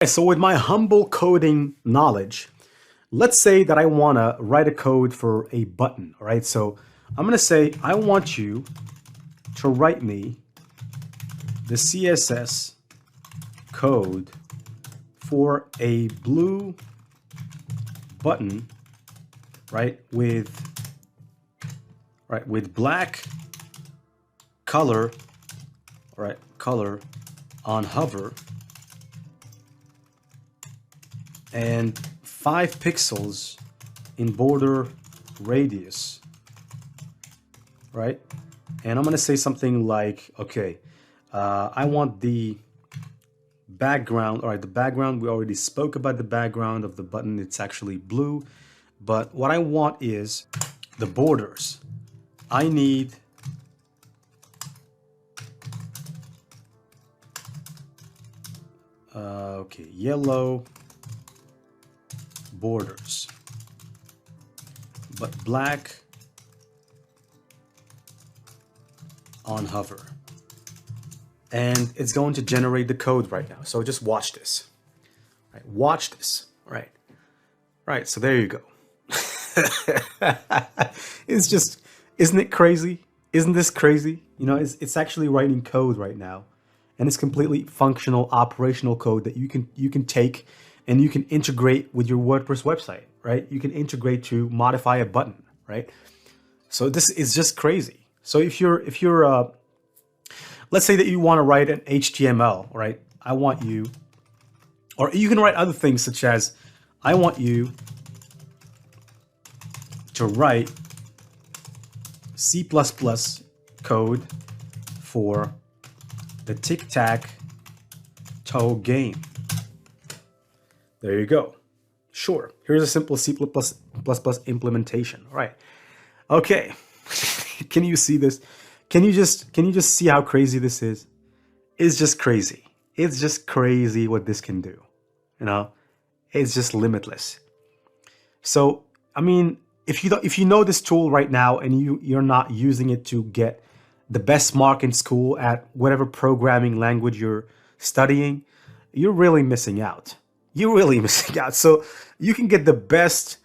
So with my humble coding knowledge, let's say that I want to write a code for a button, all right? So I'm going to say, I want you to write me the CSS code for a blue button, right? With black color, right? Color on hover and 5 pixels in border radius, right? And I'm gonna say something like, okay, I want the background. All right, the background, we already spoke about the background of the button. It's actually blue, but what I want is the borders. I need okay, yellow borders, but black on hover. And it's going to generate the code right now. So just watch this. Right, watch this. Right. Right, so there you go. It's just, isn't it crazy? Isn't this crazy? You know, it's actually writing code right now. And it's completely functional, operational code that you can take and you can integrate with your WordPress website, right? You can integrate to modify a button, right? So this is just crazy. So if you're let's say that you want to write an HTML, right? I want you, or you can write other things such as, I want you to write C++ code for the tic-tac-toe game. There you go. Sure. Here's a simple C++ implementation. All right. Okay. Can you see this? Can you just see how crazy this is? It's just crazy. It's just crazy what this can do. You know, it's just limitless. So, I mean, if you know this tool right now and you're not using it to get the best mark in school at whatever programming language you're studying, you're really missing out. You're really missing out. So you can get the best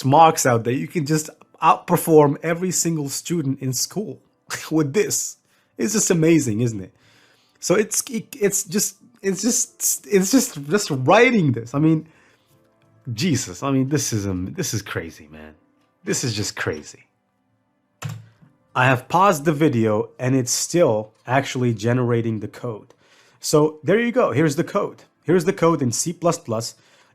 marks out there. You can just outperform every single student in school with this. It's just amazing, isn't it? So it's just writing this. I mean, Jesus. I mean, this is crazy, man. This is just crazy. I have paused the video and it's still actually generating the code. So there you go. Here's the code. Here's the code in C++.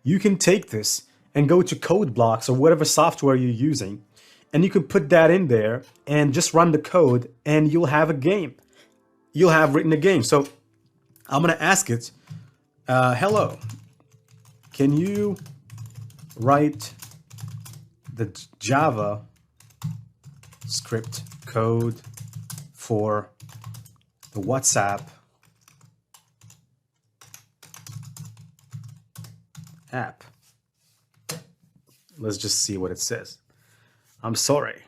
You can take this and go to code blocks or whatever software you're using, and you can put that in there and just run the code and you'll have a game. You'll have written a game. So I'm going to ask it, hello, can you write the Java script code for the WhatsApp app? Let's just see what it says. I'm sorry.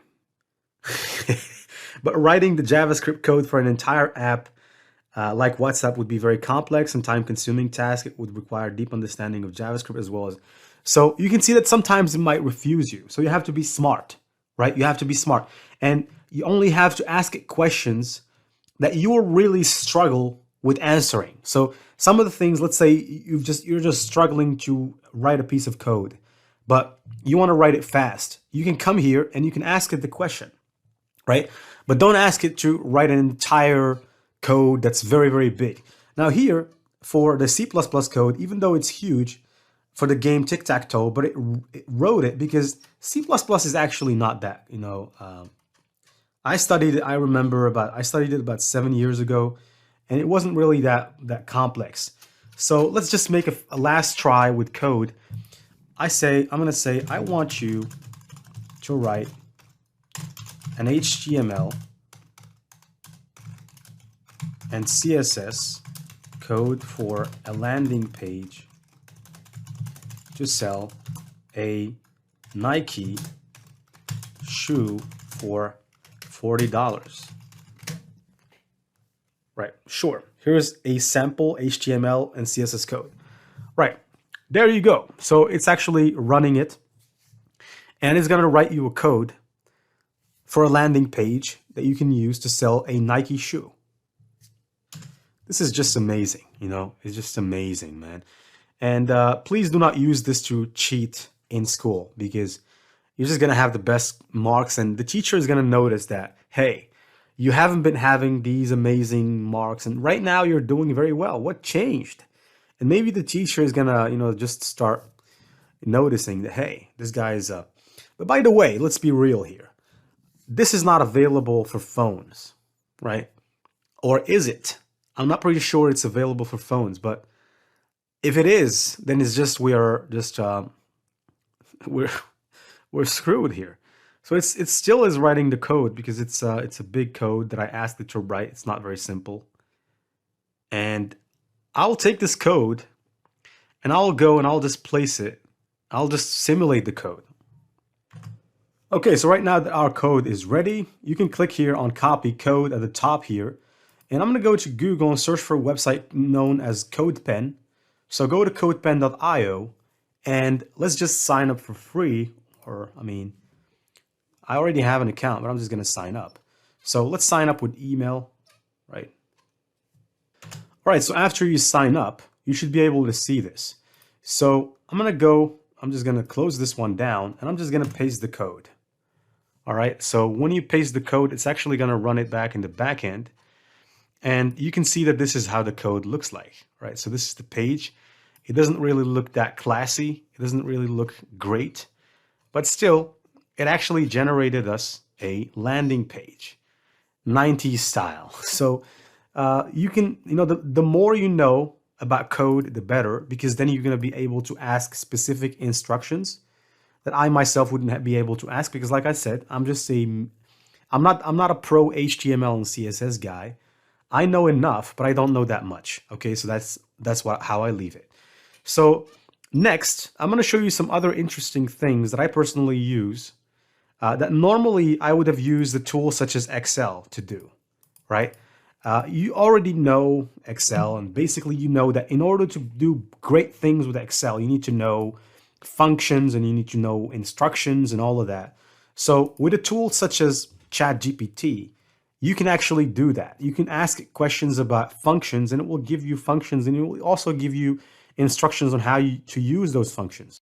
But writing the JavaScript code for an entire app like WhatsApp would be very complex and time-consuming task. It would require deep understanding of JavaScript as well as... So you can see that sometimes it might refuse you. So you have to be smart, right? You have to be smart. And you only have to ask it questions that you really struggle with answering. So some of the things, let's say you're just struggling to write a piece of code, but you want to write it fast. You can come here and you can ask it the question, right? But don't ask it to write an entire code that's very, very big. Now here, for the C++ code, even though it's huge for the game tic-tac-toe, but it wrote it because C++ is actually not that, you know. I studied it about 7 years ago, and it wasn't really that complex. So let's just make a last try with code. I'm going to say, I want you to write an HTML and CSS code for a landing page to sell a Nike shoe for $40. Right, sure. Here's a sample HTML and CSS code. Right. There you go. So it's actually running it, and it's going to write you a code for a landing page that you can use to sell a Nike shoe. This is just amazing, you know, it's just amazing, man. And please do not use this to cheat in school, because you're just going to have the best marks, and the teacher is going to notice that, hey, you haven't been having these amazing marks, and right now you're doing very well. What changed? And maybe the teacher is going to, you know, just start noticing that, hey, this guy is But by the way, let's be real here. This is not available for phones, right? Or is it? I'm not pretty sure it's available for phones, but if it is, then it's just we're we're screwed here. So it still is writing the code, because it's a big code that I asked it to write. It's not very simple, and I'll take this code and I'll go and I'll just place it. I'll just simulate the code. Okay, so right now that our code is ready, you can click here on copy code at the top here. And I'm going to go to Google and search for a website known as CodePen. So go to codepen.io and let's just sign up for free. Or, I mean, I already have an account, but I'm just going to sign up. So let's sign up with email, right? All right, so after you sign up, you should be able to see this. So I'm just going to close this one down, and I'm just going to paste the code. All right, so when you paste the code, it's actually going to run it back in the back end. And you can see that this is how the code looks like, right? So this is the page. It doesn't really look that classy. It doesn't really look great, but still, it actually generated us a landing page, 90s style. So you can, you know, the more you know about code, the better, because then you're going to be able to ask specific instructions that I myself wouldn't be able to ask, because like I said, I'm not a pro HTML and CSS guy. I know enough, but I don't know that much. Okay, so that's how I leave it. So next, I'm going to show you some other interesting things that I personally use that normally I would have used a tool such as Excel to do, right? You already know Excel, and basically you know that in order to do great things with Excel, you need to know functions and you need to know instructions and all of that. So with a tool such as ChatGPT, you can actually do that. You can ask it questions about functions, and it will give you functions, and it will also give you instructions on how to use those functions.